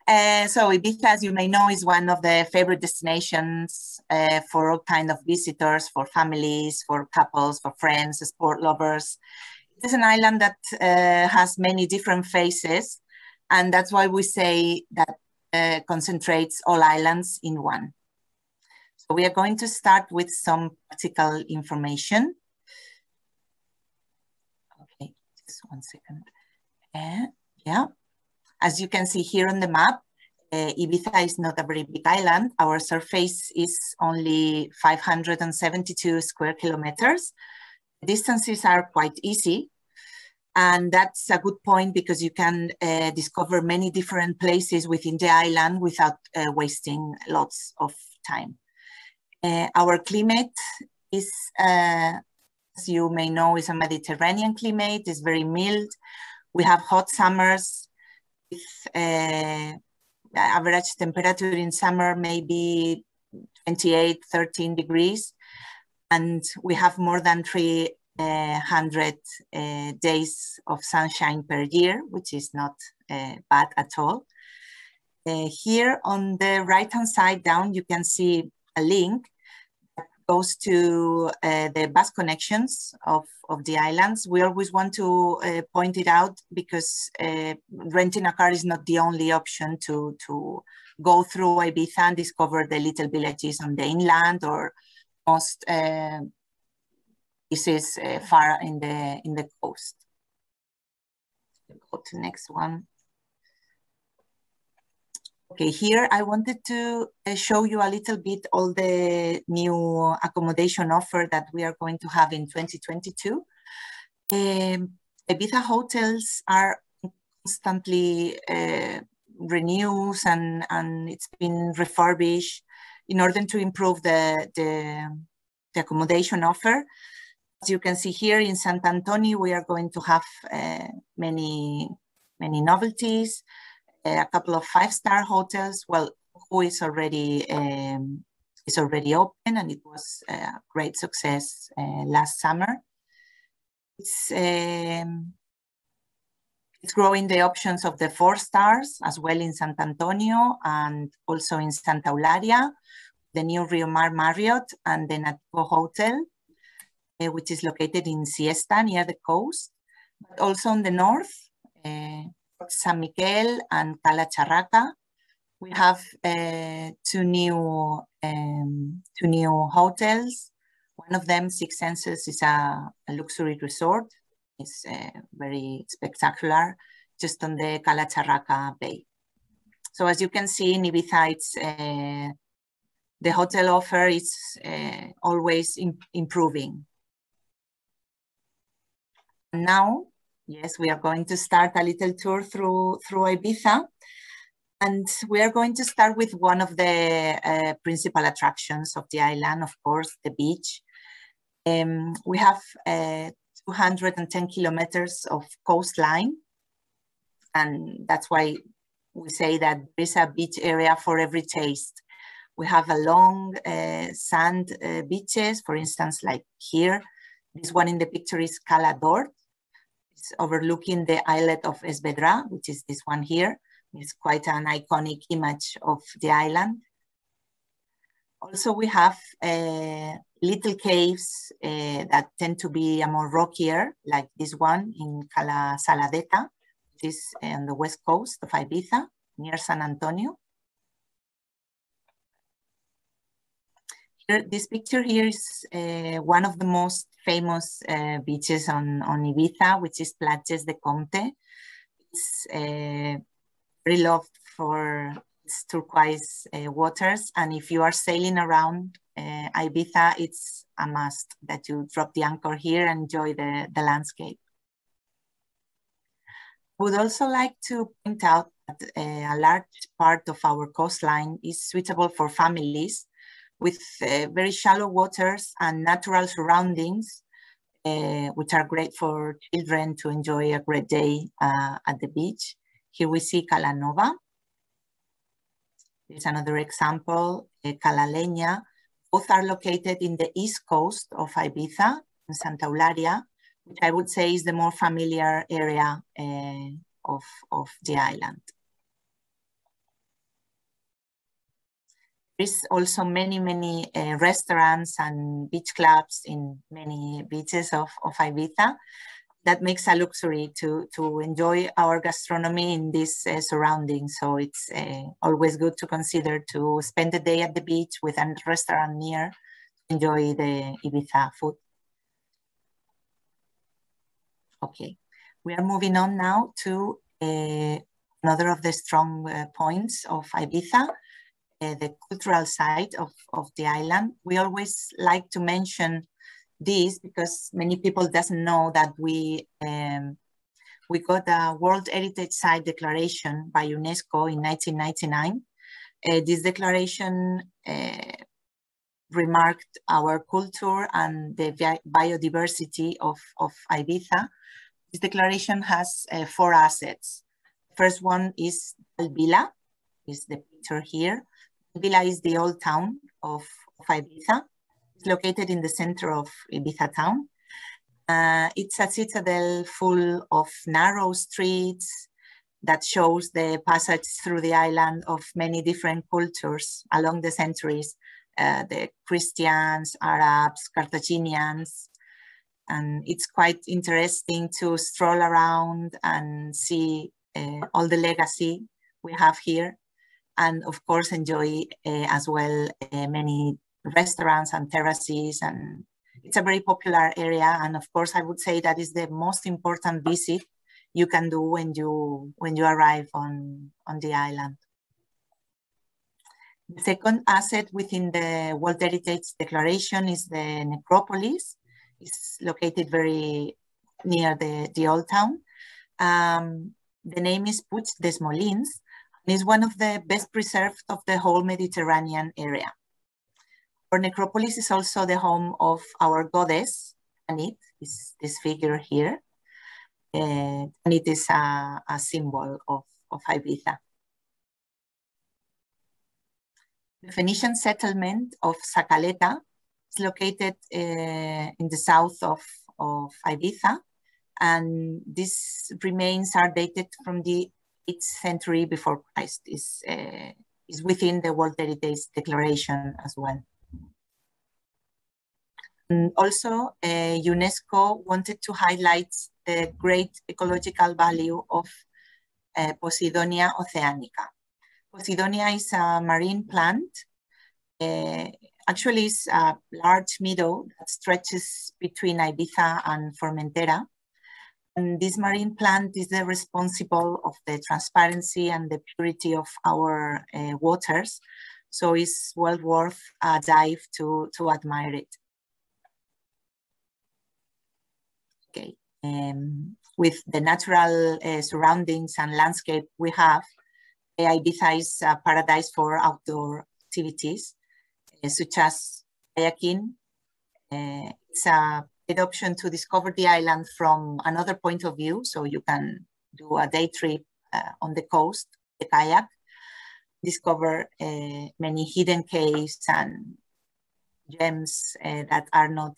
So Ibiza, as you may know, is one of the favorite destinations for all kinds of visitors, for families, for couples, for friends, sport lovers. It is an island that has many different faces, and that's why we say that concentrates all islands in one. So we are going to start with some practical information. Okay, just 1 second. Yeah. As you can see here on the map, Ibiza is not a very big island. Our surface is only 572 square kilometers. Distances are quite easy. And that's a good point because you can discover many different places within the island without wasting lots of time. Our climate is, as you may know, is a Mediterranean climate. It's very mild. We have hot summers. Average temperature in summer maybe 28, 13 degrees. And we have more than 300 days of sunshine per year, which is not bad at all. Here on the right-hand side down, you can see a link that goes to the bus connections of the islands. We always want to point it out because renting a car is not the only option to go through Ibiza and discover the little villages on the inland or most places far in the coast. Go to the next one. Okay, here I wanted to show you a little bit all the new accommodation offer that we are going to have in 2022. Ibiza hotels are constantly renewed and it's been refurbished in order to improve the accommodation offer. As you can see here in Sant Antoni, we are going to have many novelties. A couple of 5-star hotels, well, who is already open, and it was a great success last summer. It's growing the options of the 4 stars as well in Sant Antonio and also in Santa Eulalia, the new Rio Mar Marriott and the Nativo Hotel, which is located in Siesta near the coast, but also in the north. San Miguel and Cala Charraca. We have 2 new hotels. One of them, Six Senses, is a luxury resort. It's very spectacular, just on the Cala Charraca Bay. So as you can see in Ibiza, it's, the hotel offer is always improving. Now, yes, we are going to start a little tour through Ibiza, and we are going to start with one of the principal attractions of the island, of course, the beach. We have 210 kilometers of coastline, and that's why we say that there is a beach area for every taste. We have a long sand beaches, for instance, like here. This one in the picture is Cala d'Or. It's overlooking the islet of Esvedra, which is this one here. It's quite an iconic image of the island. Also, we have little caves that tend to be a more rockier, like this one in Cala Saladeta, which is on the west coast of Ibiza, near San Antonio. Here, this picture here is one of the most famous beaches on Ibiza, which is Platges de Comte. It's very loved for its turquoise waters, and if you are sailing around Ibiza, it's a must that you drop the anchor here and enjoy the landscape. I would also like to point out that a large part of our coastline is suitable for families with very shallow waters and natural surroundings, which are great for children to enjoy a great day at the beach. Here we see Cala Nova. Here's another example, Cala Leña. Both are located in the east coast of Ibiza, in Santa Eulalia, which I would say is the more familiar area of the island. There's also many restaurants and beach clubs in many beaches of Ibiza. That makes a luxury to enjoy our gastronomy in this surroundings. So it's always good to consider to spend the day at the beach with a restaurant near to enjoy the Ibiza food. Okay, we are moving on now to another of the strong points of Ibiza, the cultural side of the island. We always like to mention this because many people doesn't know that we got a World Heritage Site declaration by Unesco in 1999. This declaration remarked our culture and the biodiversity of Ibiza. This declaration has 4 assets. First one is El Vila, is the picture here. El Vila is the old town of Ibiza. It's located in the center of Ibiza town. It's a citadel full of narrow streets that shows the passage through the island of many different cultures along the centuries, the Christians, Arabs, Carthaginians, and it's quite interesting to stroll around and see all the legacy we have here, and of course enjoy as well many restaurants and terraces, and it's a very popular area. And of course, I would say that is the most important visit you can do when you arrive on the island. The second asset within the World Heritage Declaration is the Necropolis. It's located very near the old town. The name is Puig des Molins, and is one of the best preserved of the whole Mediterranean area. Our necropolis is also the home of our goddess, Tanit, is this figure here. And it is a symbol of Ibiza. The Phoenician settlement of Zacaleta is located in the south of Ibiza, and these remains are dated from the 8th century before Christ. Is within the World Heritage Declaration as well. And also, UNESCO wanted to highlight the great ecological value of Posidonia oceanica. Posidonia is a marine plant. Actually, it's a large meadow that stretches between Ibiza and Formentera. And this marine plant is the responsible of the transparency and the purity of our waters. So it's well worth a dive to admire it. Okay, with the natural surroundings and landscape we have, Ibiza is a paradise for outdoor activities, such as kayaking. It's a good option to discover the island from another point of view, so you can do a day trip on the coast, the kayak, discover many hidden caves and gems that are not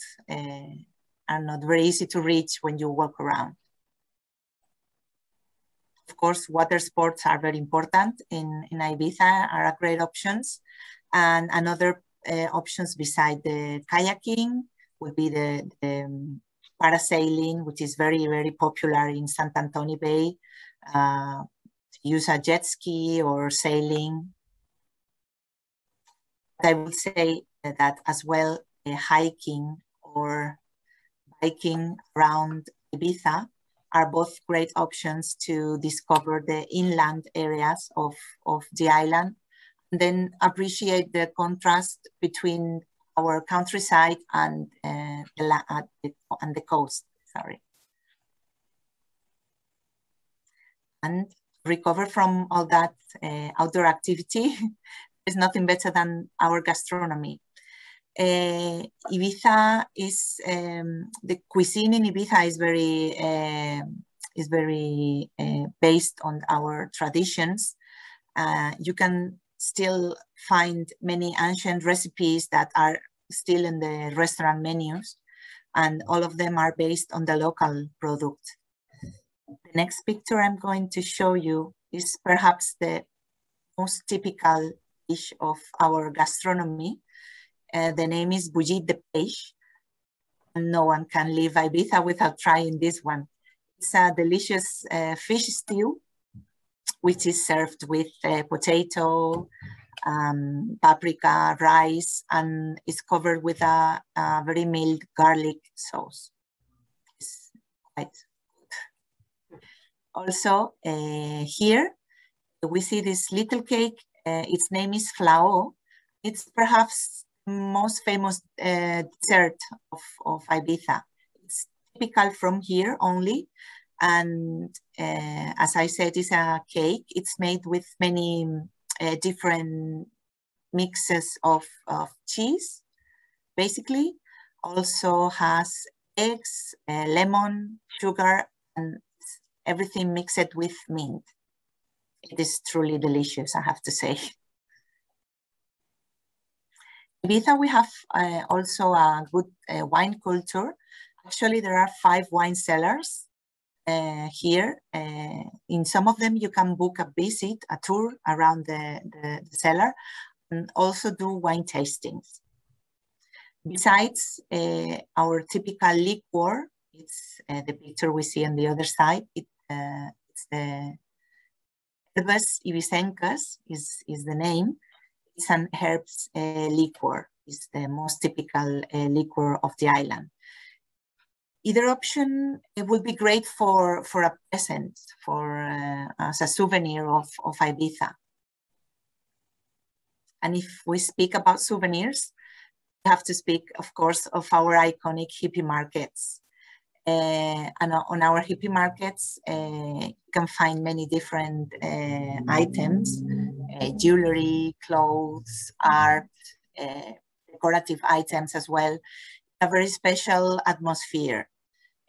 very easy to reach when you walk around. Of course, water sports are very important in Ibiza, are great options. And another options beside the kayaking would be the parasailing, which is very popular in Sant Antoni Bay. Use a jet ski or sailing. I would say that as well, hiking or biking around Ibiza are both great options to discover the inland areas of the island, and then appreciate the contrast between our countryside and the coast. Sorry, and recover from all that outdoor activity. There's nothing better than our gastronomy. Ibiza is the cuisine in Ibiza is very based on our traditions. You can still find many ancient recipes that are still in the restaurant menus, and all of them are based on the local product. The next picture I'm going to show you is perhaps the most typical dish of our gastronomy. The name is bouillie de pêche. And no one can leave Ibiza without trying this one. It's a delicious fish stew, which is served with potato, paprika, rice, and is covered with a very mild garlic sauce. It's quite good. Also, here we see this little cake. Its name is flao. It's perhaps most famous dessert of Ibiza. It's typical from here only. And as I said, it's a cake. It's made with many different mixes of cheese, basically. Also has eggs, lemon, sugar, and everything mixed with mint. It is truly delicious, I have to say. Ibiza, we have also a good wine culture. Actually, there are 5 wine cellars here. In some of them, you can book a visit, a tour around the cellar, and also do wine tastings. Besides our typical liqueur, it's the picture we see on the other side. It's the Herbes Ibicencas is the name. It's an herbs liqueur. It's the most typical liqueur of the island. Either option, it would be great for a present, as a souvenir of Ibiza. And if we speak about souvenirs, we have to speak, of course, of our iconic hippie markets. And on our hippie markets, you can find many different items, jewelry, clothes, art, decorative items as well. A very special atmosphere.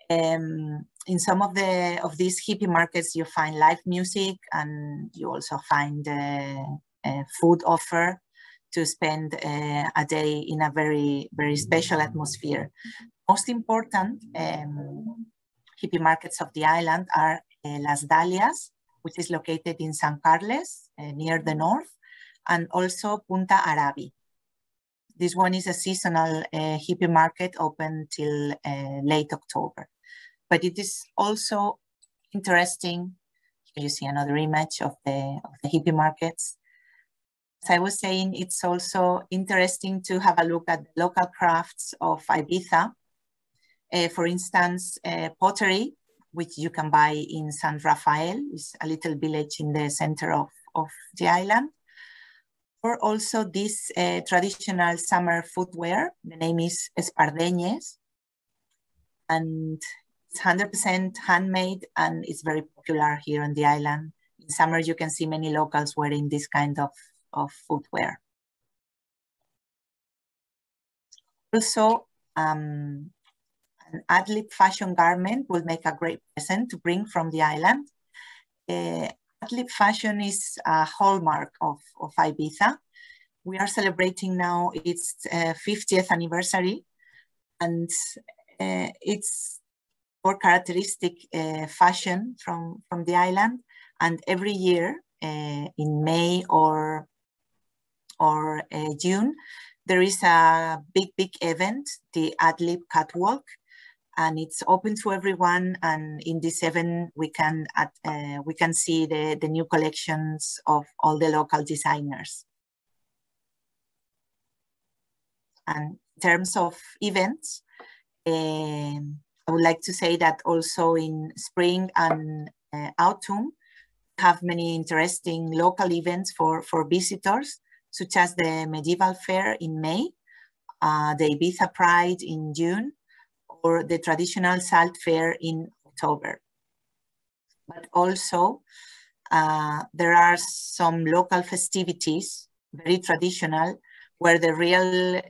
In some of these hippie markets, you find live music, and you also find food offer to spend a day in a very, very special atmosphere. Most important hippie markets of the island are Las Dalias, which is located in San Carles, near the north, and also Punta Arabi. This one is a seasonal hippie market open till late October. But it is also interesting. Here you see another image of the hippie markets. As I was saying, it's also interesting to have a look at the local crafts of Ibiza. For instance, pottery, which you can buy in San Rafael, is a little village in the center of the island. Or also this traditional summer footwear. The name is espardeñes, and it's 100% handmade, and it's very popular here on the island. In summer, you can see many locals wearing this kind of footwear. Also, an ad-lib fashion garment will make a great present to bring from the island. Ad-lib fashion is a hallmark of Ibiza. We are celebrating now its 50th anniversary, and it's more characteristic fashion from the island. And every year in May or June, there is a big event, the ad-lib catwalk, and it's open to everyone. And in this event, we can see the new collections of all the local designers. And in terms of events, I would like to say that also in spring and autumn, we have many interesting local events for visitors, such as the Medieval Fair in May, the Ibiza Pride in June, or the traditional Salt Fair in October. But also, there are some local festivities, very traditional, where the real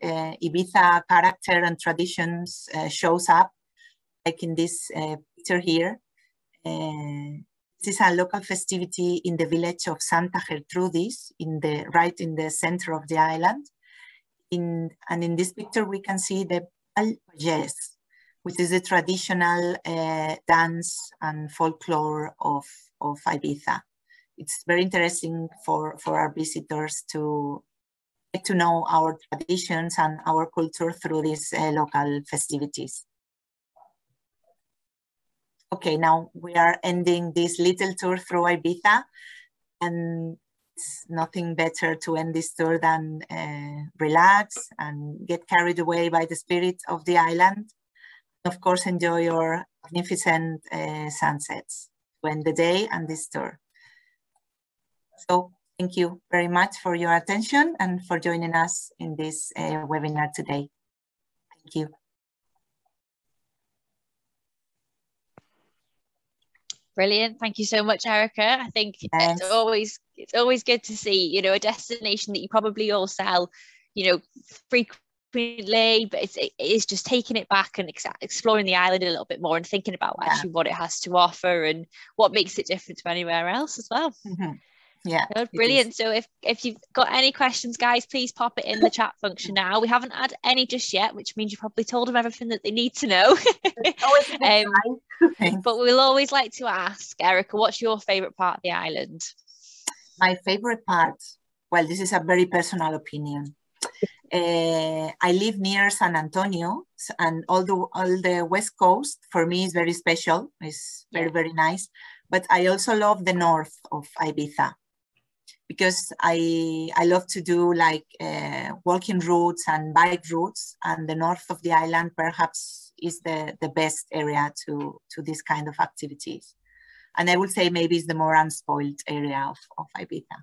Ibiza character and traditions shows up, like in this picture here. This is a local festivity in the village of Santa Gertrudis, right in the center of the island. And in this picture, we can see the Bal Pagès, which is a traditional dance and folklore of Ibiza. it's very interesting for our visitors to get to know our traditions and our culture through these local festivities. Okay, now we are ending this little tour through Ibiza, and it's nothing better to end this tour than relax and get carried away by the spirit of the island. Of course, enjoy your magnificent sunsets to end the day and this tour. So thank you very much for your attention and for joining us in this webinar today. Thank you. Brilliant. Thank you so much, Erica. I think it's always good to see, you know, a destination that you probably all sell, you know, frequently, but it's just taking it back and exploring the island a little bit more and thinking about actually what it has to offer and what makes it different to anywhere else as well. Mm-hmm. Yeah, brilliant. So if you've got any questions, guys, please pop it in the chat function now. We haven't had any just yet, which means you probably told them everything that they need to know. But we'll always like to ask, Erica, what's your favorite part of the island? My favorite part, well, this is a very personal opinion. I live near San Antonio, and all the West Coast for me is very special. It's very, very nice. But I also love the north of Ibiza, because I love to do like walking routes and bike routes, and the north of the island perhaps is the best area to this kind of activities. And I would say maybe it's the more unspoiled area of Ibiza.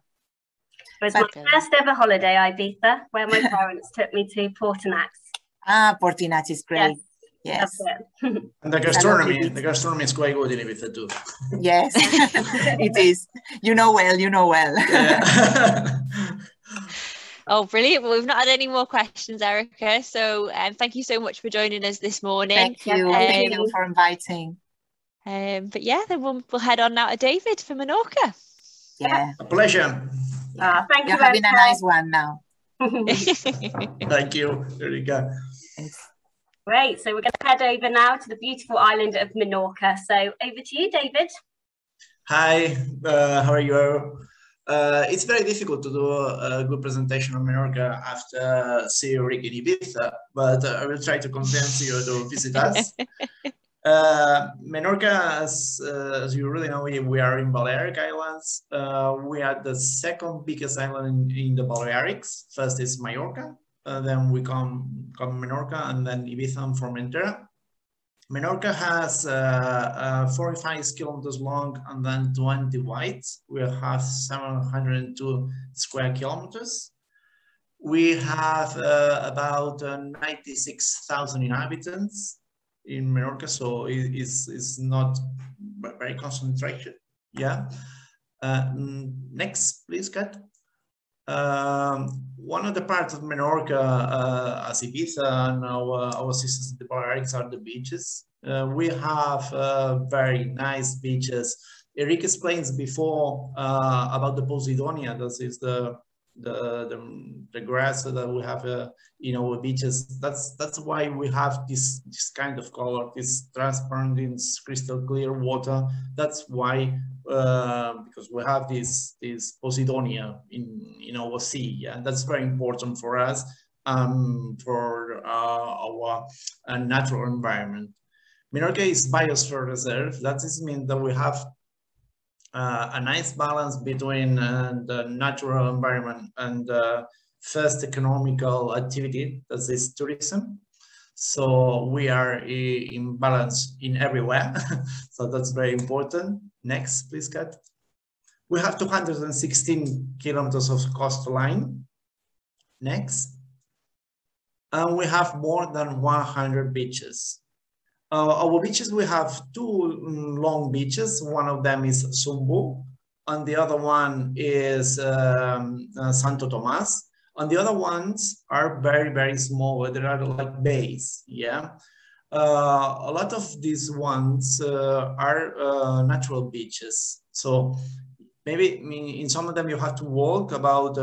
It was my first ever holiday, Ibiza, where my parents took me to Portinax. Ah, Portinax is great. Yes. And the gastronomy is quite good in Ibiza too. Yes, it is. You know well. Yeah. Oh, brilliant. Well, we've not had any more questions, Erica. So thank you so much for joining us this morning. Thank you. Thank you for inviting. But yeah, then we'll head on now to David for Menorca. Yeah. A pleasure. Thank you. You're having a nice one now. Thank you. There you go. Thanks. Great. So we're going to head over now to the beautiful island of Menorca. So over to you, David. Hi, how are you? It's very difficult to do a good presentation on Menorca after seeing Rick in Ibiza, but I will try to convince you to visit us. Menorca, as you really know, we are in Balearic Islands. We are the second biggest island in the Balearics. First is Mallorca, then we come Menorca, and then Ibiza and Formentera. Menorca has 45 kilometers long and then 20 wide. We have 702 square kilometers. We have about 96,000 inhabitants in Menorca, so it's not very concentrated. Yeah. Next, please, Kat. One of the parts of Menorca, as Ibiza and our sisters in the Balearics, are the beaches. We have very nice beaches. Eric explains before about the Posidonia. That is the grass that we have in our beaches. That's why we have this kind of color, this transparent, this crystal clear water. That's why because we have this Posidonia in our sea. Yeah, that's very important for us, for our natural environment. Menorca is biosphere reserve. That means that we have a nice balance between the natural environment and first economical activity, that is tourism. So we are in balance in everywhere. So that's very important. Next, please, Kat. We have 216 kilometers of coastline. Next. And we have more than 100 beaches. Our beaches, we have two long beaches. One of them is Sumbu, and the other one is Santo Tomas. And the other ones are very, very small. They are like bays, yeah. A lot of these ones are natural beaches. So maybe in some of them you have to walk about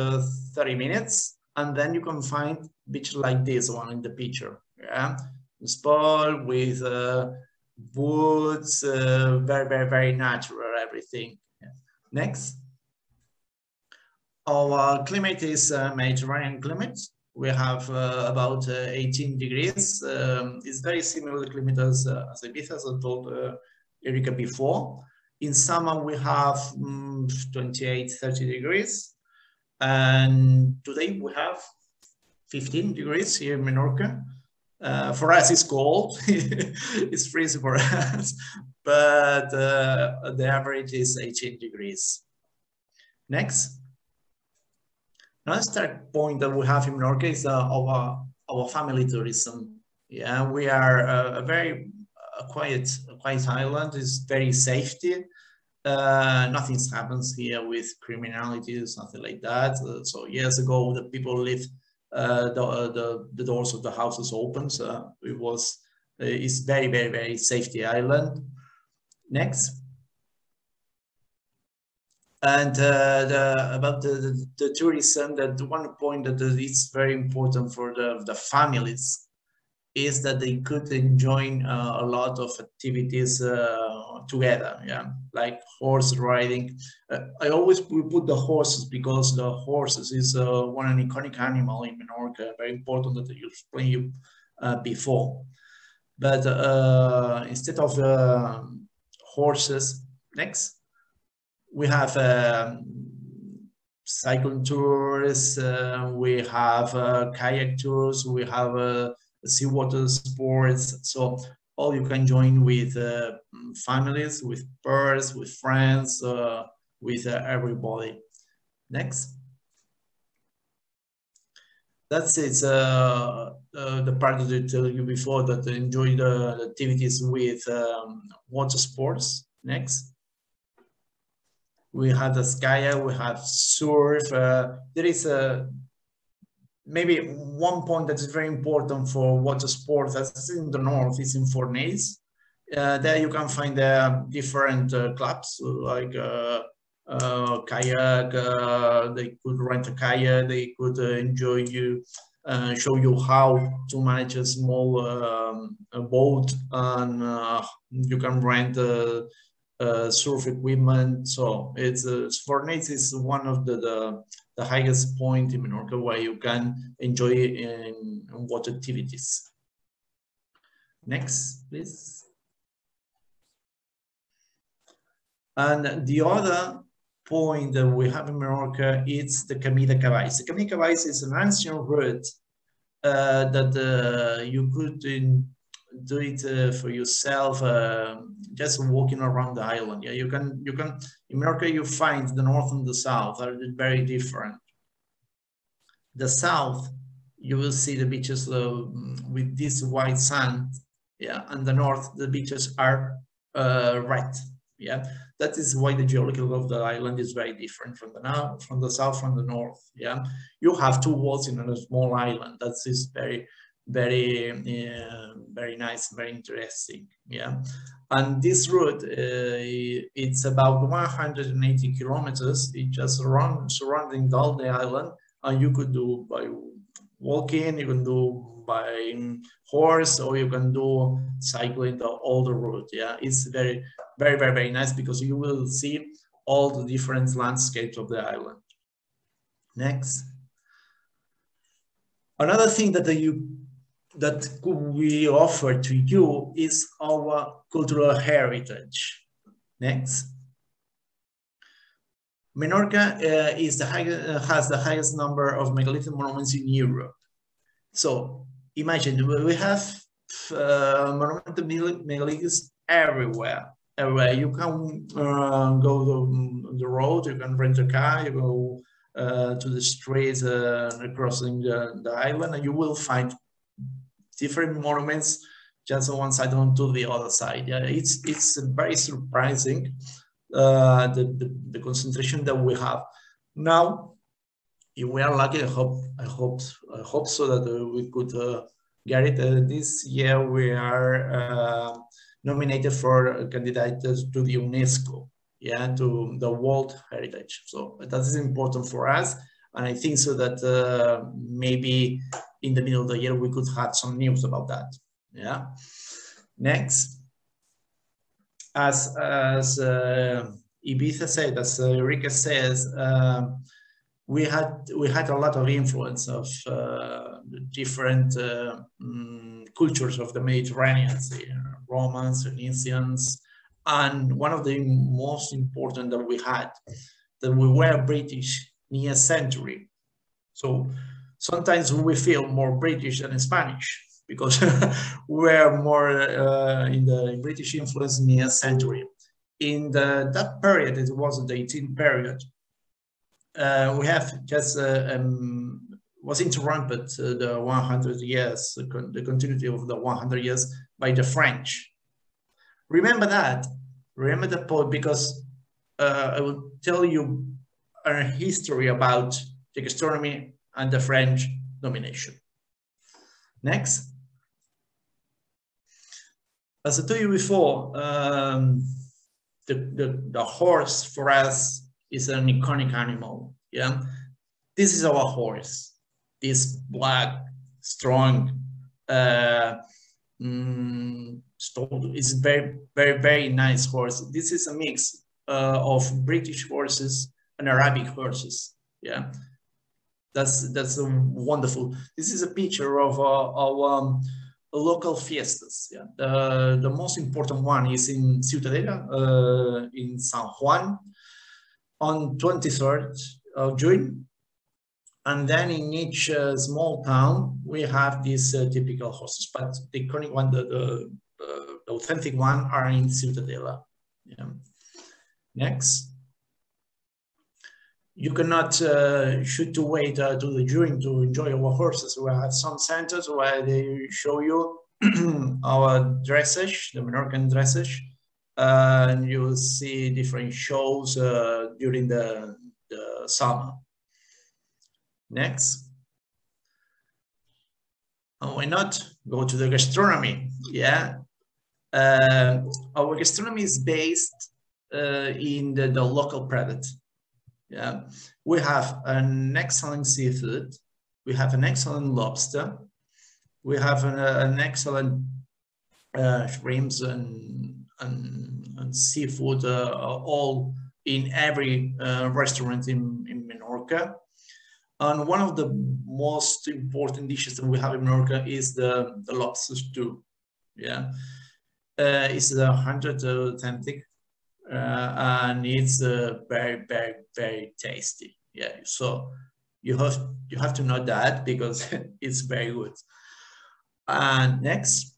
30 minutes, and then you can find beaches like this one in the picture, yeah. Spot with woods, very, very, very natural, everything. Yeah. Next. Our climate is Mediterranean climate. We have about 18 degrees. It's very similar climate as Ibiza, as I told Erika before. In summer, we have 28, 30 degrees. And today we have 15 degrees here in Menorca. For us, it's cold. It's freezing for us. But the average is 18 degrees. Next. Another start point that we have in Menorca is our family tourism. Yeah, we are a very quiet island. It's very safety. Nothing happens here with criminality, something like that. So years ago, the people lived the doors of the houses open. So it's very, very, very safety island. Next. And about the tourism, that one point that is very important for the families is that they could enjoy a lot of activities together, yeah, like horse riding. I always put the horses because the horses is an iconic animal in Menorca, very important that you explained you before. But instead of horses, next. We have cycling tours, we have kayak tours, we have seawater sports. So all you can join with families, with pairs, with friends, with everybody. Next. That's it. The part that I told you before, that I enjoy the activities with water sports. Next. We have the kayak, we have surf. There is maybe one point that is very important for water sports, that's in the north, is in Fornells. There you can find different clubs, like kayak, they could rent a kayak, they could enjoy you, show you how to manage a small boat, and you can rent surf equipment. So it's Fornells is one of the highest point in Menorca where you can enjoy in water activities. Next, please. And the other point that we have in Menorca is the Camí de Cavalls. The Camí de Cavalls is an ancient route that you could do it for yourself, just walking around the island. Yeah, you can in Menorca you find the north and the south are very different. The south, you will see the beaches with this white sand, yeah, and the north the beaches are red. Yeah, that is why the geology of the island is very different from the south, from the north. Yeah, you have two walls in a small island. That is very nice, very interesting. Yeah, and this route it's about 180 kilometers. It just surrounding all the island, and you could do by walking, you can do by horse, or you can do cycling all the route. Yeah, it's very nice because you will see all the different landscapes of the island. Next. Another thing that we offer to you is our cultural heritage. Next. Menorca has the highest number of megalithic monuments in Europe. So imagine we have monumental megaliths everywhere. You can go the road, you can rent a car, you go to the streets crossing the island, and you will find different monuments just on one side and to the other side. Yeah, it's very surprising the concentration that we have now. If we are lucky, I hope so that we could get it. This year we are nominated for candidates to the Unesco, yeah, to the World Heritage. So that is important for us, and I think so that maybe in the middle of the year we could have some news about that. Yeah. Next, as Ibiza said, as Erika says, we had a lot of influence of different cultures of the Mediterranean, Romans, Phoenicians, and one of the most important that we had, that we were British near century. So sometimes we feel more British than Spanish because we're more in the British influence near century. In that period, it was the 18th period. We have just was interrupted the 100 years, the continuity of the 100 years by the French. Remember that point, because I will tell you a history about the gastronomy and the French domination. Next. As I told you before, the horse for us is an iconic animal. Yeah, this is our horse. This black, strong, is very nice horse. This is a mix of British horses and Arabic horses. Yeah, that's wonderful. This is a picture of our local fiestas. Yeah, the most important one is in Ciutadella, in San Juan, on 23rd of June. And then in each small town, we have these typical horses, but the iconic one, the authentic one, are in Ciutadella. Yeah. Next. You cannot shoot to wait to the June to enjoy our horses. We have some centers where they show you our dressage, the Menorcan dressage, and you will see different shows during the summer. Next. And why not go to the gastronomy? Yeah. Our gastronomy is based in the local product. Yeah. We have an excellent seafood. We have an excellent lobster. We have an excellent shrimps and seafood, all in every restaurant in Menorca. And one of the most important dishes that we have in Menorca is the lobster stew. Yeah, it's 100% authentic, and it's very tasty. Yeah, so you have to know that because it's very good. And next,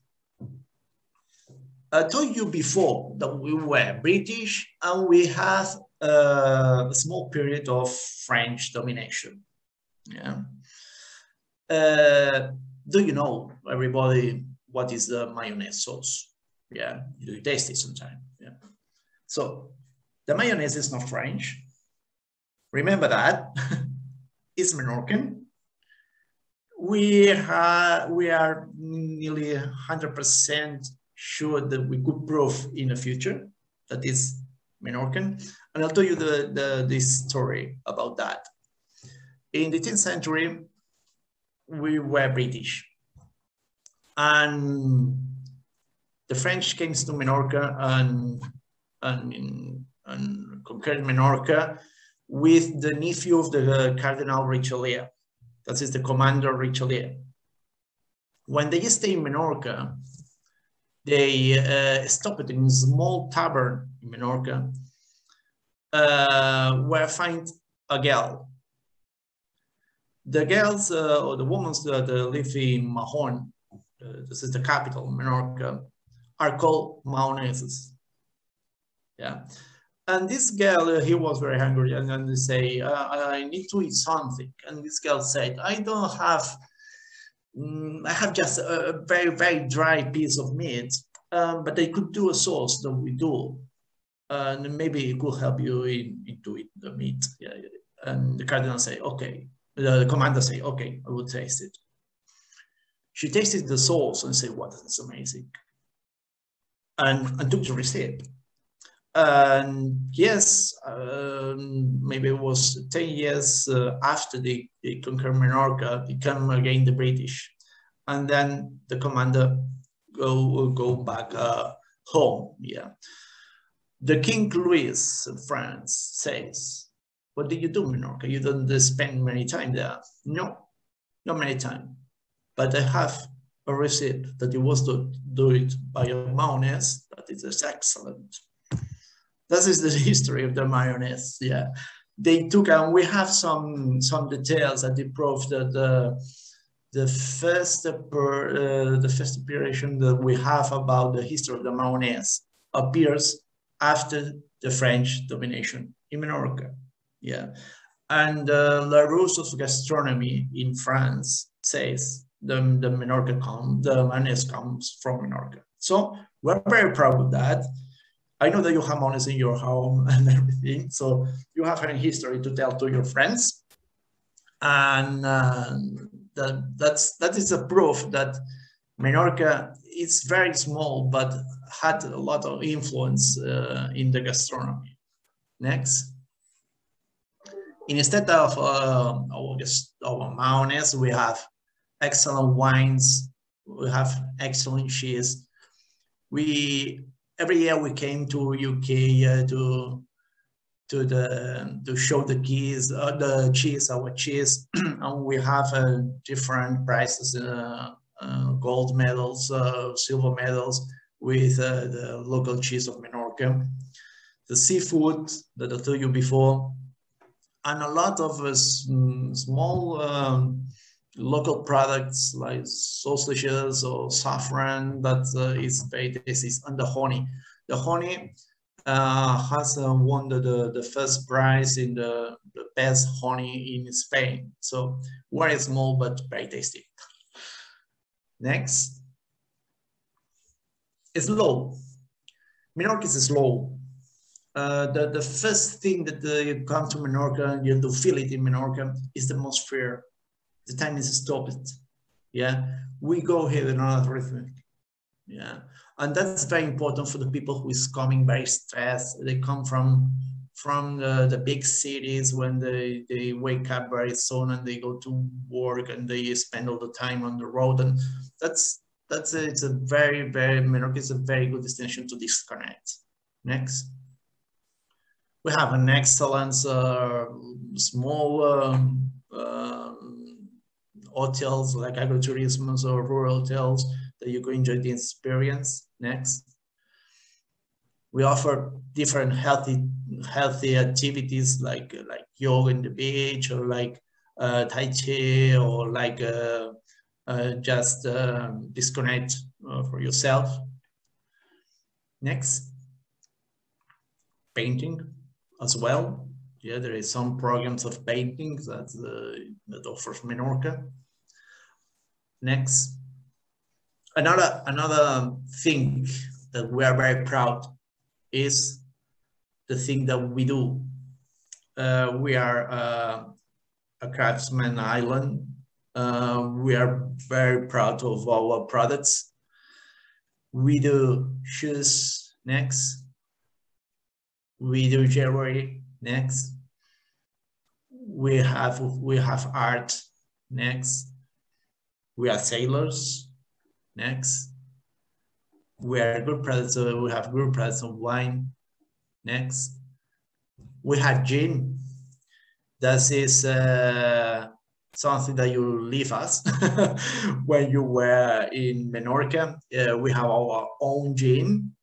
I told you before that we were British and we have a small period of French domination. Yeah. Do you know, everybody, what is the mayonnaise sauce? Yeah, you taste it sometime. Yeah. So the mayonnaise is not French. Remember that. It's Menorcan. We are nearly 100% sure that we could prove in the future that is Menorcan. And I'll tell you this story about that. In the 18th century, we were British, and the French came to Menorca and conquered Menorca with the nephew of the Cardinal Richelieu. That is the Commander Richelieu. When they stayed in Menorca, they stopped in a small tavern in Menorca where find a girl. The girls or the women that live in Mahon, this is the capital, Menorca, are called Maonaises. Yeah, and this girl, he was very hungry, and then they say, I need to eat something. And this girl said, I don't have, I have just a very dry piece of meat, but I could do a sauce that we do, and maybe it could help you into it, the meat. Yeah. And the cardinal say, okay. The commander say, okay, I will taste it. She tasted the sauce and said, "What? That's amazing." And took the receipt. And yes, maybe it was 10 years after they conquered Menorca, they come again the British, and then the commander go back home. Yeah, the King Louis of France says, what did you do in Menorca? You don't spend many time there. No, not many time. But I have a receipt that it was to do it by a mayonnaise that is excellent. That is the history of the mayonnaise. Yeah, they took, and we have some details that they prove that the first appearation that we have about the history of the mayonnaise appears after the French domination in Menorca. Yeah, and La Rose of Gastronomy in France says the mayonnaise comes from Menorca. So we're very proud of that. I know that you have mayonnaise in your home and everything, so you have a history to tell to your friends, and that is a proof that Menorca is very small but had a lot of influence in the gastronomy. Next. Instead of our mayonnaise, we have excellent wines, we have excellent cheese. Every year we came to UK to show the cheese, our cheese, and we have different prices, gold medals, silver medals with the local cheese of Menorca, the seafood that I told you before, and a lot of small local products like sausages or saffron that is very tasty, and the honey. The honey has won the first prize in the best honey in Spain. So very small but very tasty. Next. It's slow. Menorca is slow. The first thing that you come to Menorca and you have to feel it in Menorca is the atmosphere. The time is stopped. Yeah, we go here in another rhythm. Yeah, and that's very important for the people who is coming very stressed. They come from the big cities when they wake up very soon and they go to work and they spend all the time on the road, and it's a very Menorca is a very good destination to disconnect. Next. We have an excellent small hotels like agrotourism or rural hotels that you can enjoy the experience. Next. We offer different healthy activities like yoga in the beach, or like Tai Chi, or like just disconnect for yourself. Next. Painting as well. Yeah, there is some programs of painting that offers Menorca. Next, another thing that we are very proud is the thing that we do. We are a craftsman island. We are very proud of our products. We do shoes. Next. We do jewelry. Next. We have art. Next. We are sailors. Next. We are good products. We have good products of wine. Next. We have gin. That is something that you leave us when you were in Menorca. We have our own gin.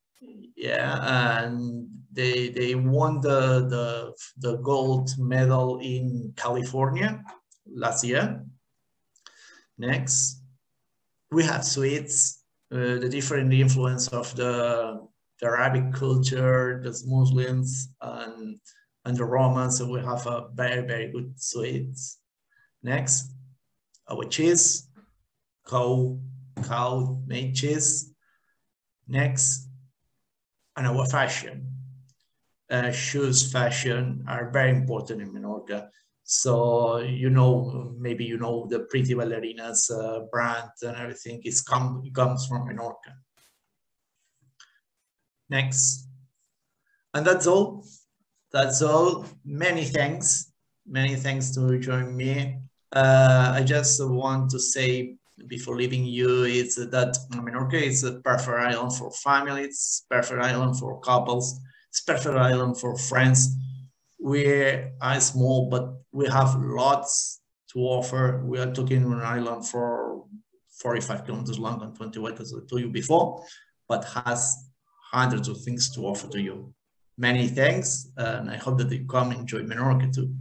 Yeah, and they won the gold medal in California last year. Next, we have sweets, the different influence of the Arabic culture, the Muslims, and the Romans. So we have a very good sweets. Next, our cheese, cow-made cheese. Next, and our fashion. Shoes, fashion are very important in Menorca. So, maybe you know the Pretty Ballerinas brand and everything. It comes from Menorca. Next. And that's all. That's all. Many thanks. Many thanks to join me. I just want to say before leaving you, it's that Menorca is a perfect island for families, perfect island for couples, it's perfect island for friends. we are small, but we have lots to offer. We are talking an island for 45 kilometers long and 21, as I told you before, but has hundreds of things to offer to you. Many thanks, and I hope that you come enjoy Menorca too.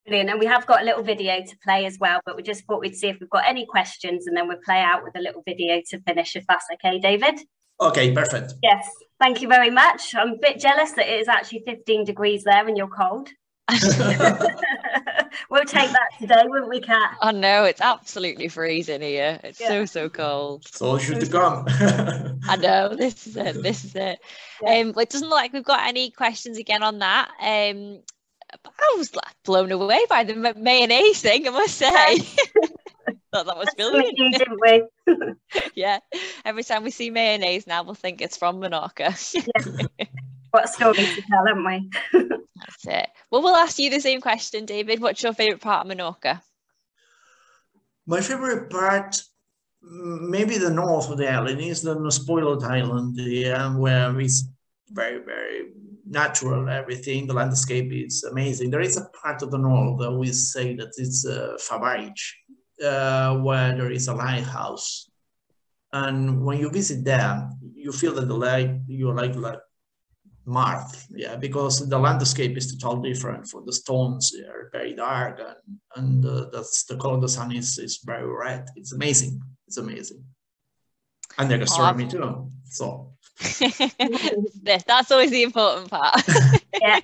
Brilliant, and we have got a little video to play as well, but we just thought we'd see if we've got any questions, and then we'll play out with a little video to finish, if that's okay, David? Okay, perfect. Yes, thank you very much. I'm a bit jealous that it is actually 15 degrees there and you're cold. We'll take that today, wouldn't we, Kat? Oh no, it's absolutely freezing here. It's so cold. So should to come. I know, this is it. Yeah. Well, it doesn't look like we've got any questions again on that. I was blown away by the mayonnaise thing, I must say. Thought that was brilliant. Didn't we? Yeah, every time we see mayonnaise now, we'll think it's from Menorca. Yeah. What a story to tell, haven't we? That's it. Well, we'll ask you the same question, David. What's your favourite part of Menorca? My favorite part, maybe the north of the island, is the Unspoiled Island, where it's very, very natural, everything. The landscape is amazing. There is a part of the north that we say that it's Favarich, where there is a lighthouse. And when you visit there, you feel that you're like Marth, because the landscape is totally different. For the stones, they are very dark, and that's the color of the sun is very red. It's amazing. It's amazing. And the gastronomy too. So that's always the important part. Yeah.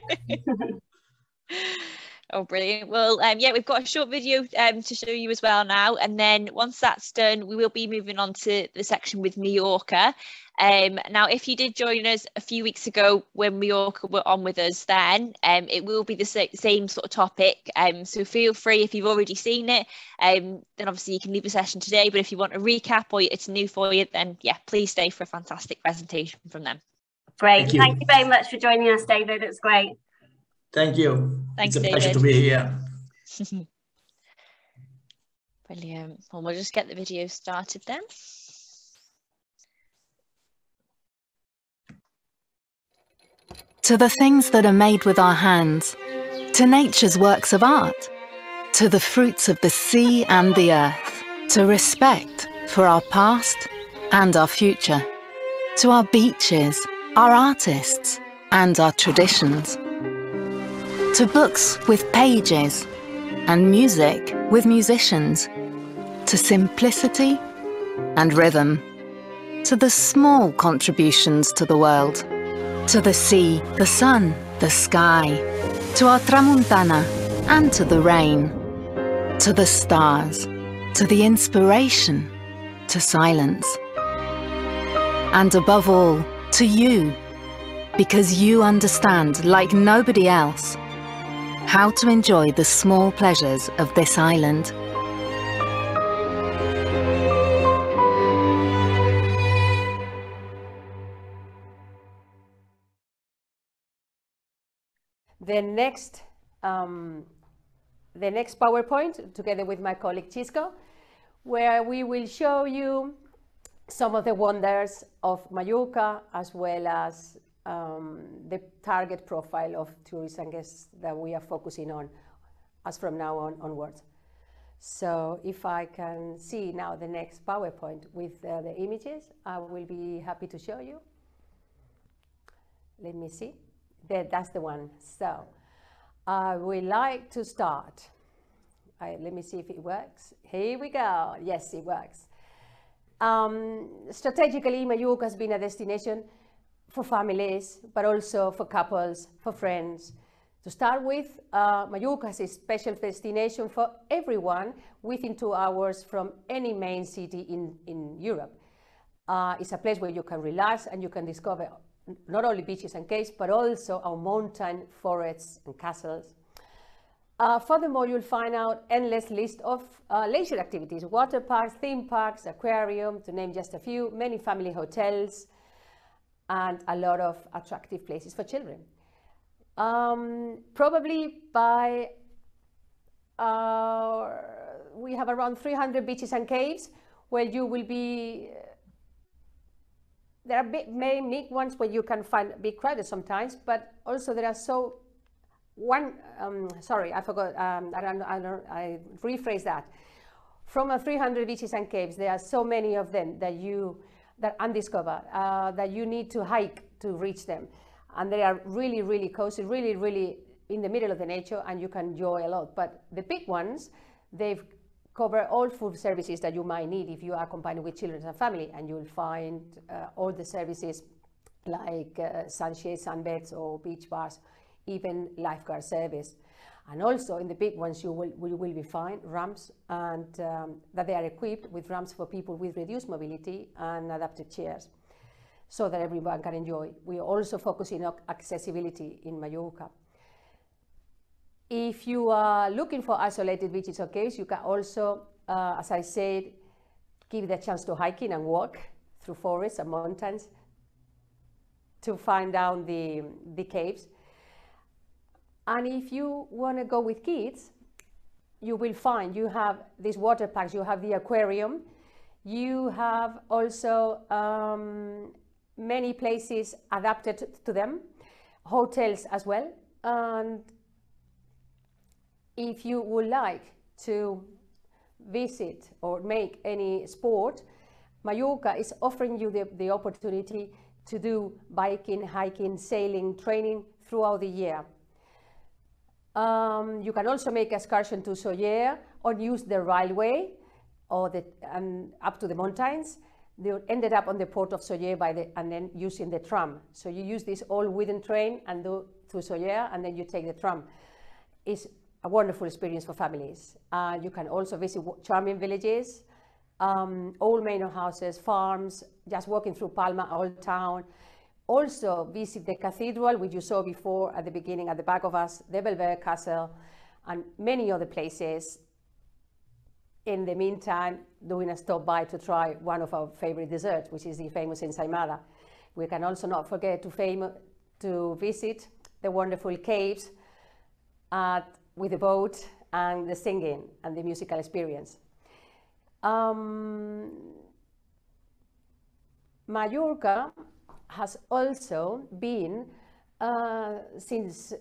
Oh, brilliant. Well, yeah, we've got a short video to show you as well now. And then once that's done, we will be moving on to the section with Mallorca. Now, if you did join us a few weeks ago when Mallorca were on with us then, it will be the same sort of topic. So feel free, if you've already seen it, then obviously you can leave the session today. But if you want a recap or it's new for you, then yeah, please stay for a fantastic presentation from them. Great. Thank you very much for joining us, David. It's great. Thank you. Thanks, it's a David. pleasure to be here. Brilliant. Well, we'll just get the video started then. To the things that are made with our hands, to nature's works of art, to the fruits of the sea and the earth, to respect for our past and our future, to our beaches, our artists, and our traditions, to books with pages and music with musicians, to simplicity and rhythm, to the small contributions to the world, to the sea, the sun, the sky, to our tramuntana and to the rain, to the stars, to the inspiration, to silence, and above all, to you, because you understand, like nobody else, how to enjoy the small pleasures of this island. The next PowerPoint, together with my colleague Chisco, where we will show you some of the wonders of Mallorca, as well as the target profile of tourists and guests that we are focusing on as from now onwards. So if I can see now the next PowerPoint with the images, I will be happy to show you. Let me see. That's the one. So I would like to start. Let me see if it works. Here we go. Yes, it works. Strategically, Mallorca has been a destination for families, but also for couples, for friends. To start with, Mallorca is a special destination for everyone within 2 hours from any main city in Europe. It's a place where you can relax and you can discover not only beaches and caves, but also our mountain forests and castles. Furthermore, you'll find out endless list of leisure activities, water parks, theme parks, aquarium, to name just a few, many family hotels, and a lot of attractive places for children. Probably by, we have around 300 beaches and caves where you will be, there are big ones where you can find a bit crowded sometimes, but also there are so sorry, I forgot, I rephrase that. From 300 beaches and caves, there are so many of them that are undiscovered, that you need to hike to reach them. And they are really, really cozy, really, really in the middle of the nature, and you can enjoy a lot. But the big ones, they've covered all food services that you might need if you are accompanied with children and family, and you'll find all the services like sunshades, sunbeds, or beach bars, even lifeguard service. And also in the big ones, you will be fine ramps, and that they are equipped with ramps for people with reduced mobility and adapted chairs, so that everyone can enjoy. We are also focusing on accessibility in Mallorca. If you are looking for isolated beaches or caves, you can also, as I said, give the chance to hiking and walk through forests and mountains to find out the caves. And if you want to go with kids, you will find you have these water parks, you have the aquarium, you have also many places adapted to them, hotels as well. And if you would like to visit or make any sport, Mallorca is offering you the opportunity to do biking, hiking, sailing, training throughout the year. You can also make excursion to Soller or use the railway or up to the mountains. They ended up on the port of Soller and then using the tram. So you use this all-wooden train and do to Soller, and then you take the tram. It's a wonderful experience for families. You can also visit charming villages, old manor houses, farms, just walking through Palma, Old Town. Also visit the cathedral, which you saw before at the beginning, at the back of us, the Belvedere Castle, and many other places. In the meantime, doing a stop by to try one of our favorite desserts, which is the famous ensaimada. We can also not forget to visit the wonderful caves with the boat and the singing and the musical experience. Mallorca has also been, since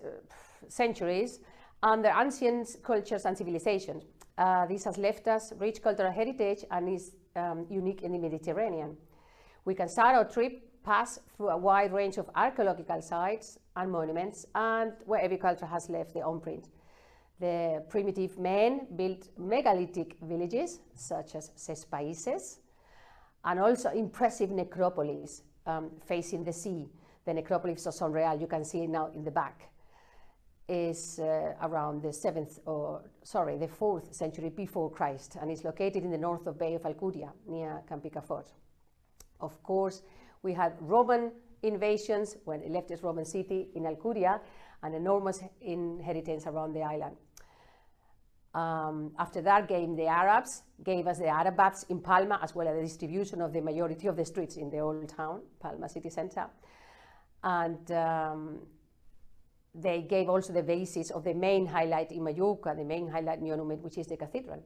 centuries, under ancient cultures and civilizations. This has left us rich cultural heritage and is unique in the Mediterranean. We can start our trip, pass through a wide range of archaeological sites and monuments, and where every culture has left their own print. The primitive men built megalithic villages, such as Ses Países, and also impressive necropolis facing the sea. The necropolis of Son Real, you can see it now in the back, is around the 4th century before Christ, and is located in the north of Bay of Alcudia, near Campicafort. Of course, we had Roman invasions when it left its Roman city in Alcudia, and enormous inheritance around the island. After that came the Arabs, gave us the Arab baths in Palma, as well as the distribution of the majority of the streets in the old town, Palma city center. And they gave also the basis of the main highlight in Mallorca, the main highlight monument, which is the cathedral.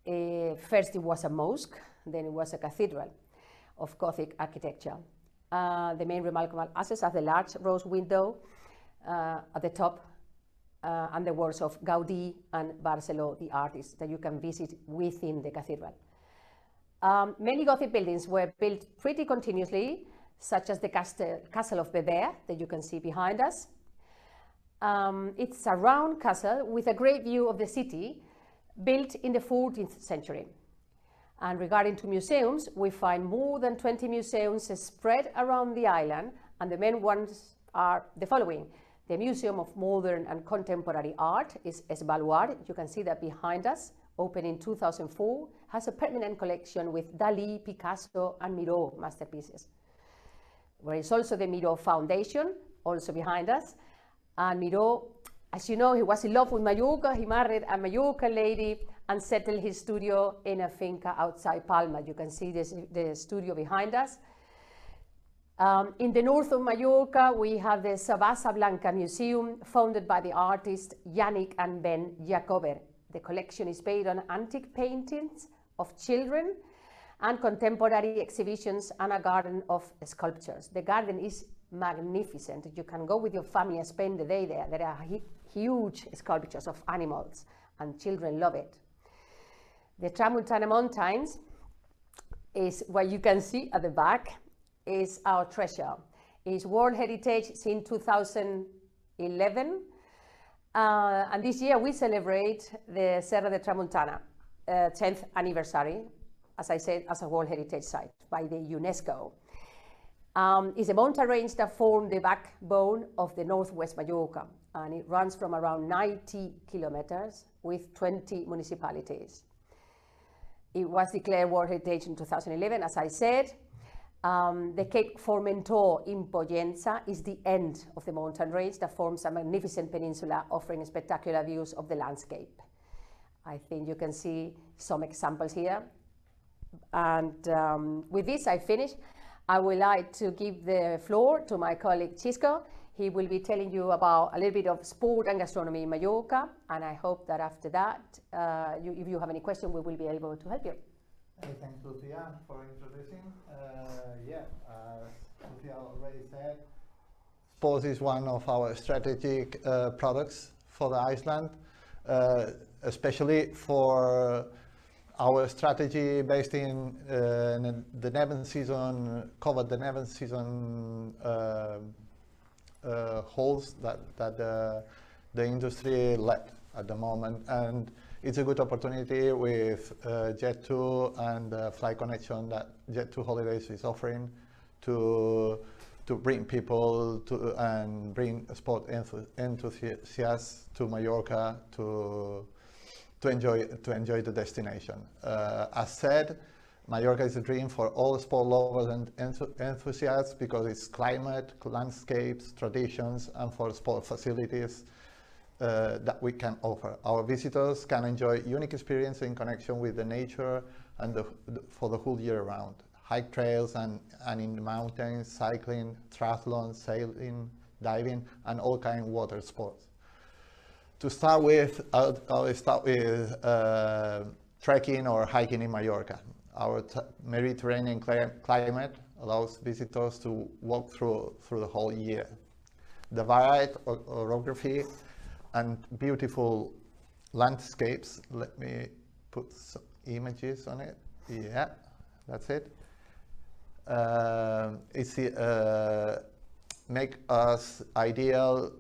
First it was a mosque, then it was a cathedral of Gothic architecture. The main remarkable assets are the large rose window at the top, and the works of Gaudí and Barceló, the artists, that you can visit within the cathedral. Many Gothic buildings were built pretty continuously, such as the Castle of Belvedere that you can see behind us. It's a round castle with a great view of the city, built in the 14th century. And regarding to museums, we find more than 20 museums spread around the island, and the main ones are the following. The Museum of Modern and Contemporary Art is Esbaluar. You can see that behind us, opened in 2004, has a permanent collection with Dalí, Picasso, and Miró masterpieces. There is also the Miró Foundation, also behind us. And Miró, as you know, he was in love with Mallorca. He married a Mallorca lady and settled his studio in a finca outside Palma. You can see the studio behind us. In the north of Mallorca, we have the Sabasa Blanca Museum, founded by the artists Yannick and Ben Jacober. The collection is based on antique paintings of children and contemporary exhibitions and a garden of sculptures. The garden is magnificent. You can go with your family and spend the day there. There are huge sculptures of animals and children love it. The Tramuntana Mountains is what you can see at the back, is our treasure. It's World Heritage since 2011. And this year we celebrate the Serra de Tramuntana 10th anniversary, as I said, as a World Heritage Site by the UNESCO. It's a mountain range that forms the backbone of the Northwest Mallorca, and it runs from around 90 kilometers with 20 municipalities. It was declared World Heritage in 2011, as I said. The Cape Formentor in Pollença is the end of the mountain range that forms a magnificent peninsula offering spectacular views of the landscape. I think you can see some examples here. And with this, I finish. I would like to give the floor to my colleague Chisco. He will be telling you about a little bit of sport and gastronomy in Mallorca, and I hope that after that, if you have any question, we will be able to help you. Thanks, Lucia, for introducing. As Lucia already said, sports is one of our strategic products for the island, especially for our strategy based in the Neven season, covered the Neven season holes that the industry let at the moment, and it's a good opportunity with Jet2 and the flight connection that Jet2holidays is offering to bring people to and bring sport enthusiasts to Mallorca to enjoy the destination. As said, Mallorca is a dream for all sport lovers and enthusiasts because it's climate, landscapes, traditions, and for sport facilities that we can offer. Our visitors can enjoy unique experience in connection with the nature and for the whole year round. Hike trails and in the mountains, cycling, triathlon, sailing, diving, and all kind of water sports. To start with, I'll start with trekking or hiking in Mallorca. Our Mediterranean climate allows visitors to walk through the whole year. The varied orography and beautiful landscapes, let me put some images on it. Yeah, that's it. Make us ideal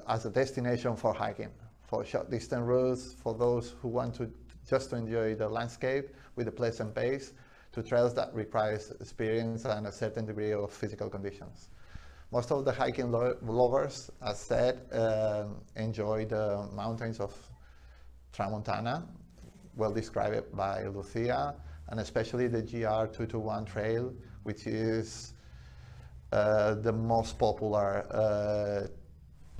as a destination for hiking, for short distance routes, for those who want to just enjoy the landscape with a pleasant pace, to trails that requires experience and a certain degree of physical conditions. Most of the hiking lovers, as said, enjoy the mountains of Tramuntana, well described by Lucia, and especially the GR221 trail, which is the most popular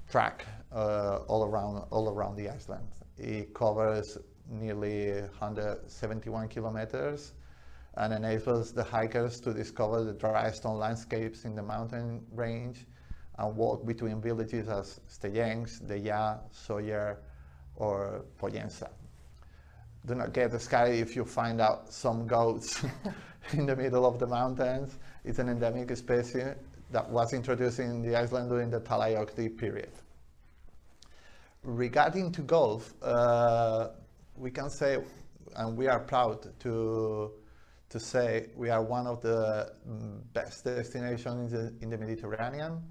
track all around the island. It covers nearly 171 kilometers and enables the hikers to discover the dry stone landscapes in the mountain range and walk between villages as Stellencs, Deià, Sóller, or Pollença. Do not get scared if you find out some goats in the middle of the mountains. It's an endemic species that was introduced in the island during the Paleolithic period. Regarding to golf, we can say, and we are proud to say, we are one of the best destinations in the Mediterranean.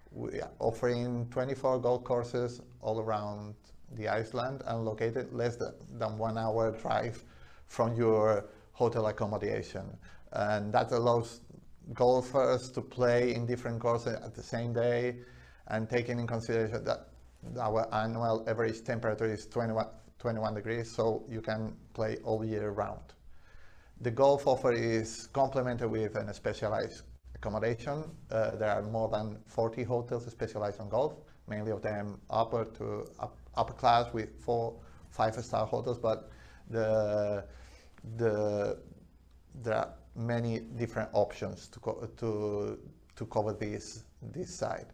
We are offering 24 golf courses all around the island and located less than 1 hour drive from your hotel accommodation. And that allows golfers to play in different courses at the same day, and taking in consideration that our annual average temperature is 21 degrees, so you can play all year round. The golf offer is complemented with a specialized accommodation. There are more than 40 hotels specialized on golf, mainly of them upper class with 4-5-star hotels, but there are many different options to cover this side.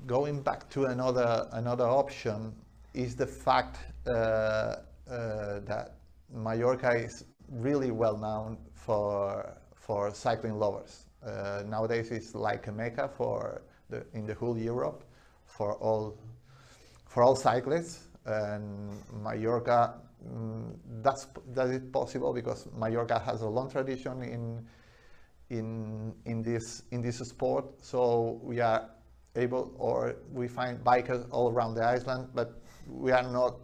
Going back to another option is the fact that Mallorca is really well known for cycling lovers. Nowadays it's like a mecca in the whole Europe for all cyclists. And Mallorca, that is possible because Mallorca has a long tradition in this sport. So we are able, or we find bikers all around the island, but we are not.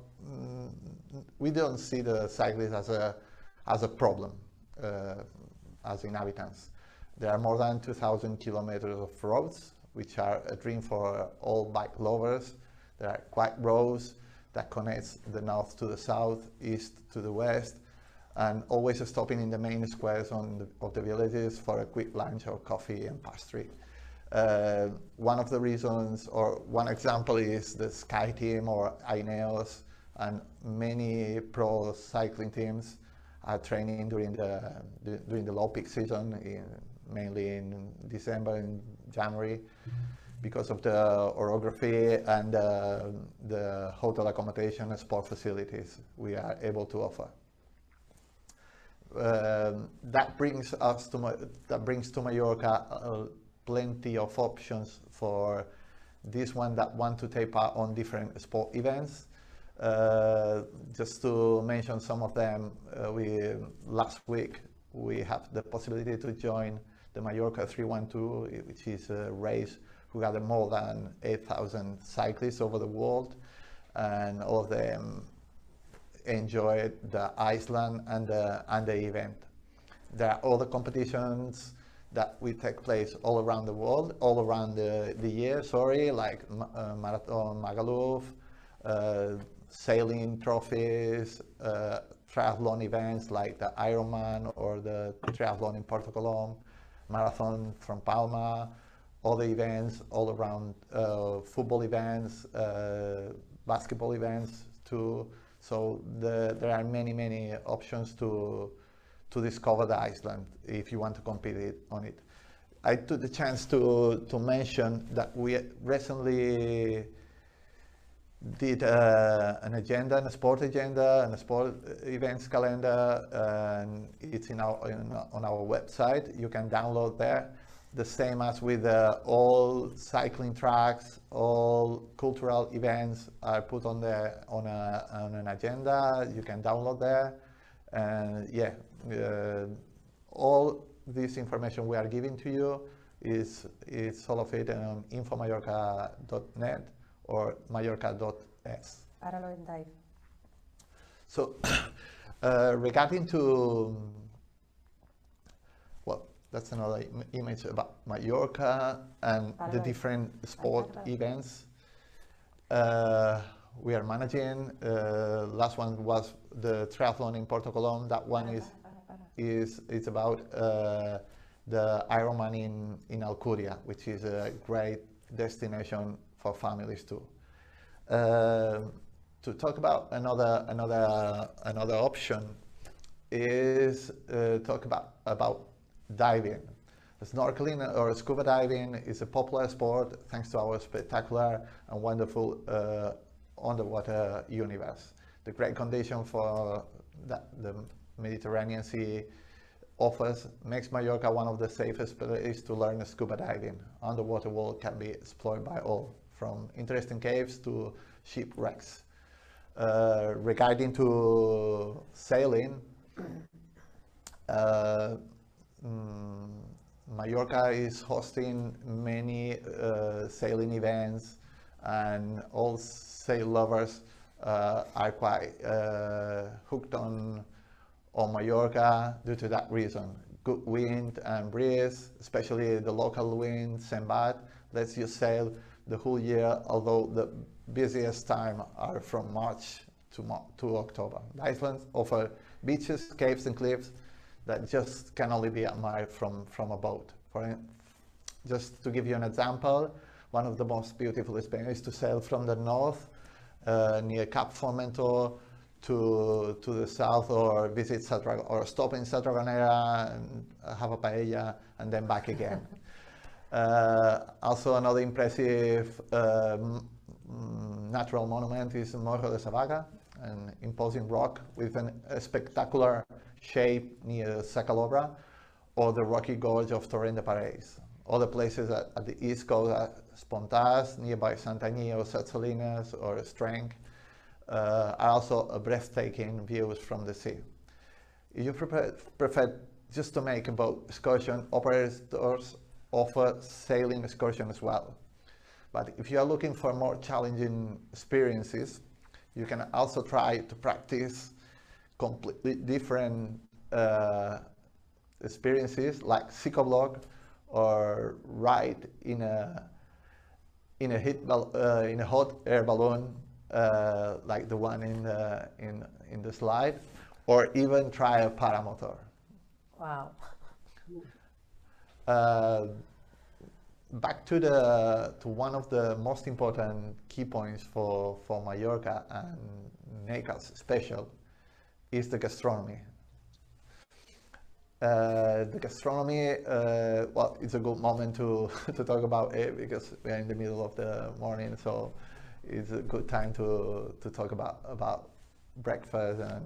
We don't see the cyclists as a problem as inhabitants. There are more than 2,000 kilometers of roads, which are a dream for all bike lovers. There are quiet roads that connects the north to the south, east to the west, and always stopping in the main squares of the villages for a quick lunch or coffee and pastry. One of the reasons, or one example, is the Sky Team or Ineos, and many pro cycling teams are training during the low peak season, mainly in December and January, because of the orography and the hotel accommodation and sport facilities we are able to offer. That brings to Mallorca plenty of options for this one that want to take part on different sport events. Just to mention some of them, last week we have the possibility to join the Mallorca 312, which is a race who gathered more than 8,000 cyclists over the world, and all of them enjoyed the island and the event. There are other competitions that will take place all around the world, all around the year, like Marathon Magaluf, sailing trophies, triathlon events like the Ironman or the triathlon in Porto Colom, Marathon from Palma, other events all around, football events, basketball events too. So there are many options to discover the island if you want to compete on it. I took the chance to mention that we recently did an agenda, a sport agenda, and a sport events calendar, and it's on our website. You can download there. The same as with all cycling tracks, all cultural events are put on an agenda. You can download there, and yeah, all this information we are giving to you is all of it on infomallorca.net or mallorca.es. So regarding to, well, that's another image about Mallorca and the different sport events we are managing. Last one was the triathlon in Porto Colom. That one is about the Ironman in Alcudia, which is a great destination for families too. To talk about another option is talk about diving. Snorkeling or scuba diving is a popular sport thanks to our spectacular and wonderful underwater universe. The great condition for that the Mediterranean Sea offers makes Mallorca one of the safest places to learn scuba diving. Underwater world can be explored by all, from interesting caves to shipwrecks. Regarding to sailing, Mallorca is hosting many sailing events, and all sail lovers are quite hooked on Mallorca due to that reason. Good wind and breeze, especially the local wind, Sembat, lets you sail the whole year, although the busiest time are from March to October. The islands offer beaches, caves and cliffs that just can only be admired from a boat. Just to give you an example, one of the most beautiful experiences is to sail from the north near Cap Formentor to the south, or visit or stop in Sa Dragonera and have a paella and then back again. Also another impressive natural monument is Morro de Savaga, an imposing rock with a spectacular shape near Sacalobra, or the rocky gorge of Torrent de Pareis. Other places at the east coast are Spontas, nearby Sant'Agni or Salinas or Strength, are also breathtaking views from the sea. If you prefer just to make a boat excursion, operators offer sailing excursion as well. But if you are looking for more challenging experiences, you can also try to practice completely different experiences like Psychoblog, or ride in a hot air balloon like the one in the slide, or even try a paramotor. Wow. Back to one of the most important key points for Mallorca, and make us special, is the gastronomy. The gastronomy, well, it's a good moment to talk about it because we're in the middle of the morning, so it's a good time to talk about breakfast and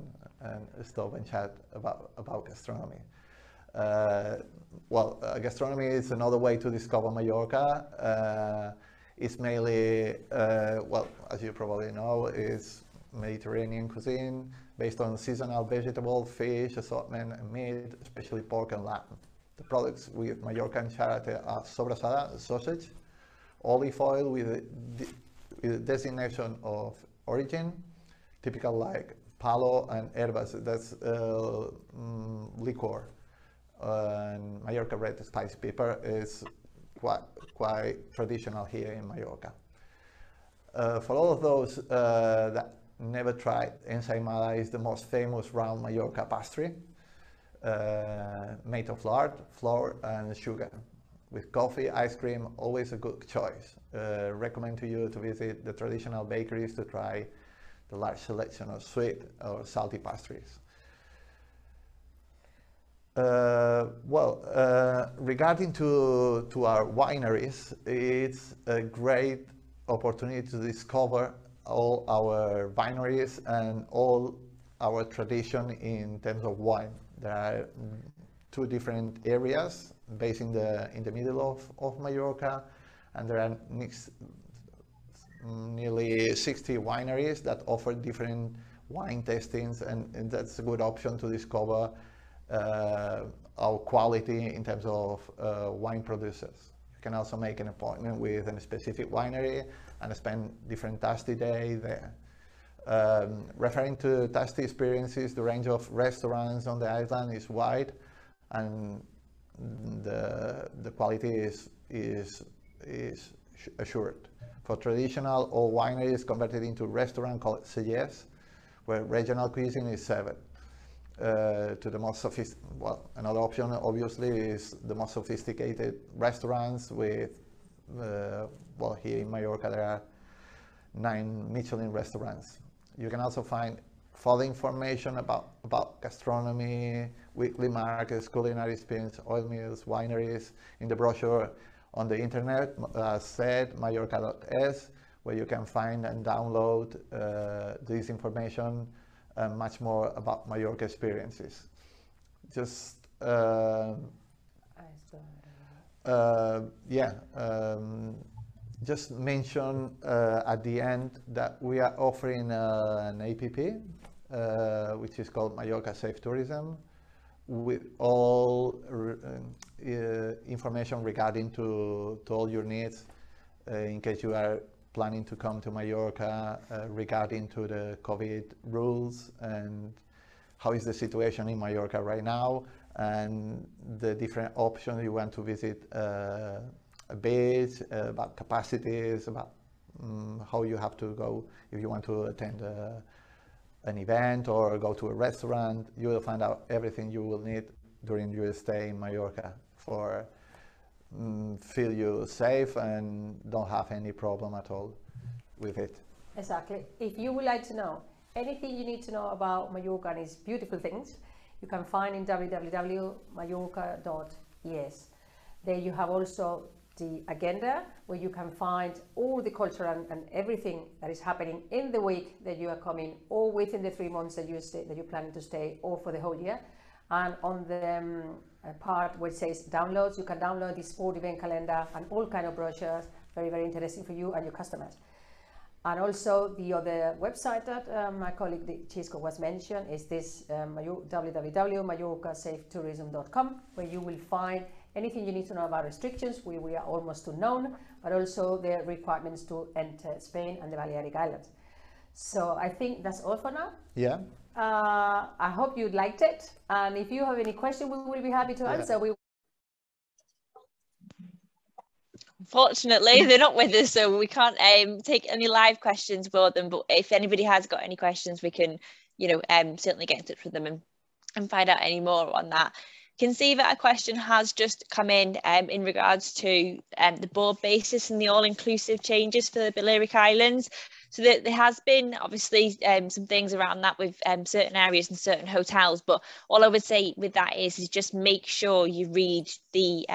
stop and chat about gastronomy. Gastronomy is another way to discover Mallorca. It's mainly, as you probably know, is Mediterranean cuisine based on seasonal vegetable, fish, assortment, and meat, especially pork and lamb. The products with Mallorcan character are sobrasada, sausage, olive oil with a designation of origin, typical like palo and herbas, that's liquor. And Mallorca red spice pepper is quite traditional here in Mallorca. For all of those that never tried, ensaimada is the most famous round Mallorca pastry, made of lard, flour and sugar. With coffee, ice cream, always a good choice. Recommend to you to visit the traditional bakeries to try the large selection of sweet or salty pastries. Regarding to our wineries, it's a great opportunity to discover all our wineries and all our tradition in terms of wine. There are two different areas based in the middle of Mallorca, and there are nearly 60 wineries that offer different wine tastings, and that's a good option to discover our quality in terms of wine producers. You can also make an appointment with a specific winery and spend different tasty days there. Referring to tasty experiences, the range of restaurants on the island is wide, and the quality is assured. For traditional, all wineries converted into restaurant called Selles, where regional cuisine is served. To the most sophisticated, another option obviously is the most sophisticated restaurants with, here in Mallorca there are 9 Michelin restaurants. You can also find further information about gastronomy, weekly markets, culinary spins, oil mills, wineries in the brochure on the internet, said Mallorca.es, where you can find and download this information and much more about Mallorca experiences. Just just mention at the end that we are offering an APP, which is called Mallorca Safe Tourism, with all information regarding to all your needs in case you are planning to come to Mallorca, regarding to the COVID rules and how is the situation in Mallorca right now, and the different options you want to visit a beach, about capacities, about how you have to go if you want to attend an event or go to a restaurant. You will find out everything you will need during your stay in Mallorca for feel you safe and don't have any problem at all with it. Exactly. If you would like to know anything you need to know about Mallorca and its beautiful things, you can find in www.mallorca.es. There you have also the agenda, where you can find all the culture and everything that is happening in the week that you are coming, or within the 3 months that you're planning to stay, or for the whole year. And on the part where it says downloads, you can download the sport event calendar and all kind of brochures, very, very interesting for you and your customers. And also the other website that my colleague Chisco was mentioned is this www.mallorcasafetourism.com, where you will find anything you need to know about restrictions, we are almost unknown, but also the requirements to enter Spain and the Balearic Islands. So I think that's all for now. Yeah. I hope you liked it. And if you have any question, we will be happy to answer. Unfortunately, they're not with us, so we can't take any live questions for them. But if anybody has got any questions, we can, certainly get in touch with them and find out any more on that. I can see that a question has just come in regards to the board basis and the all-inclusive changes for the Balearic Islands. So there has been obviously some things around that with certain areas and certain hotels. But all I would say with that is just make sure you read the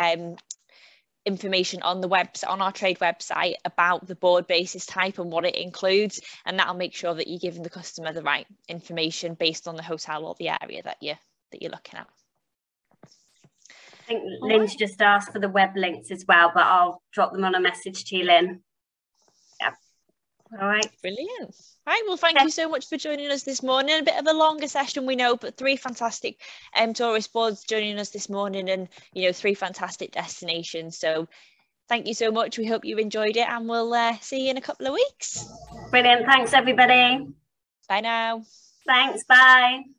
information on the website, on our trade website, about the board basis type and what it includes, and that'll make sure that you're giving the customer the right information based on the hotel or the area that you're looking at. I think Lynn's just asked for the web links as well, but I'll drop them on a message to you, Lynn. Yeah. All right. Brilliant. Right, well, thank you so much for joining us this morning. A bit of a longer session, we know, but 3 fantastic tourist boards joining us this morning, and 3 fantastic destinations. So thank you so much. We hope you enjoyed it, and we'll see you in a couple of weeks. Brilliant. Thanks, everybody. Bye now. Thanks. Bye.